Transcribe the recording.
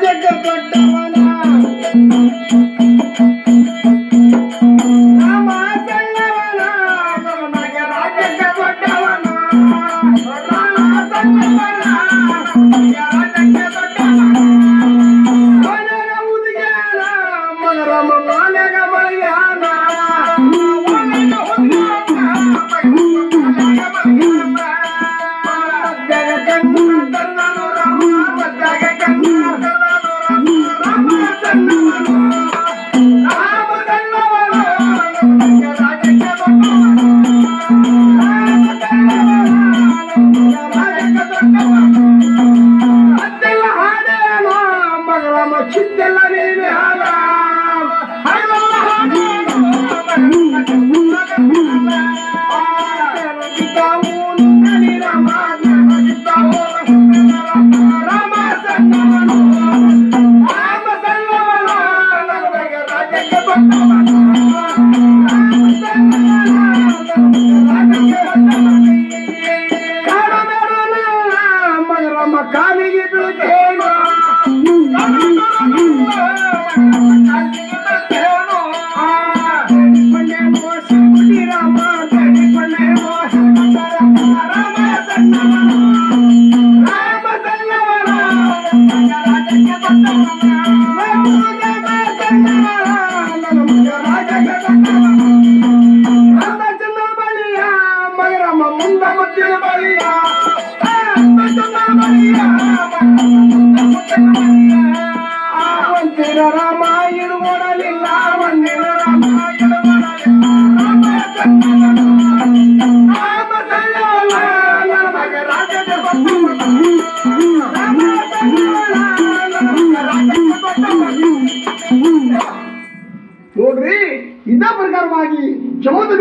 ರಾಜ್ಯಕ್ಕೆ ದೊಡ್ಡವನ ರಾಮ ಸಣ್ಣವನ ನನಗೆ ರಾಜ್ಯಕ್ಕೆ ದೊಡ್ಡವನ ರಾಮ ಸಣ್ಣವನ ನನಗೆ ರಾಜ್ಯಕ್ಕೆ ದೊಡ್ಡವನ ಮನೆಗ ಉದಿಗ್ಯಾನ ಮಗರಮ್ಮ ಮನೆಗ ಮಳಿಯಾನ ಮನೆಗ ಉದಿಗ್ಯಾನ ಮನೆಗ ಮಳಿಯಾನ ಮದ್ದಗ ಕಣ್ಣು ತನ್ನನು ರಾಮ ಮದ್ದಗ ಕಣ್ಣು ತನ್ನನು ರಾಮ ಸಣ್ಣವನ ರಾಮ ಸಣ್ಣವನ ನನಗೆ ರಾಜ್ಯಕ್ಕೆ ದೊಡ್ಡವನ ರಾಮ ಸಣ್ಣವನ ನನಗೆ ರಾಜ್ಯಕ್ಕೆ ದೊಡ್ಡವನ ಅದೆಲ್ಲ ಹಾಡೇನೋ ಮಗರಮ್ಮ ಚಿತ್ತೆಲ್ಲ ನೀವೇ ಹಾಡ ಹಾಗೆಲ್ಲ ಹಾಡೇನೋ ಗಿದ್ದಾವು ನುಂಗಲಿ ರಾಮ ಗಿದ್ದಾವು ರಾಮ ಸಣ್ಣವನು ರಾಮ ಸಣ್ಣವನು ನನಗೆ ರಾಜ್ಯಕ್ಕೆ ದೊಡ್ಡವನು ರಾಮ ಸಣ್ಣವನು ನನಗೆ ರಾಜ್ಯಕ್ಕೆ ದೊಡ್ಡವನು ಮಗರಮ್ಮ ಕಾಲಿಗೆ ಬೀಳುತ್ತೇನೋ ಮುಂದ ಮುಚ್ಚಿನ ಬಳಿಯ ಒಂದಿನ ರಾಮ ಇಡುಗೊಡಲಿಲ್ಲ ಒಂದಿನ ರಾಮ ಇಡುಗೊಡಲಿಲ್ಲ ರಾಮ ಸಣ್ಣವನು ರಾಮ ಸಣ್ಣವನ ನನಗೆ ರಾಜ್ಯಕ್ಕೆ ದೊಡ್ಡವನು ರಾಮ ಸಣ್ಣವನ ನನಗೆ ರಾಜ್ಯಕ್ಕೆ ದೊಡ್ಡವನು. ನೋಡ್ರಿ ಇದೇ ಪ್ರಕಾರವಾಗಿ ಚಮೋದ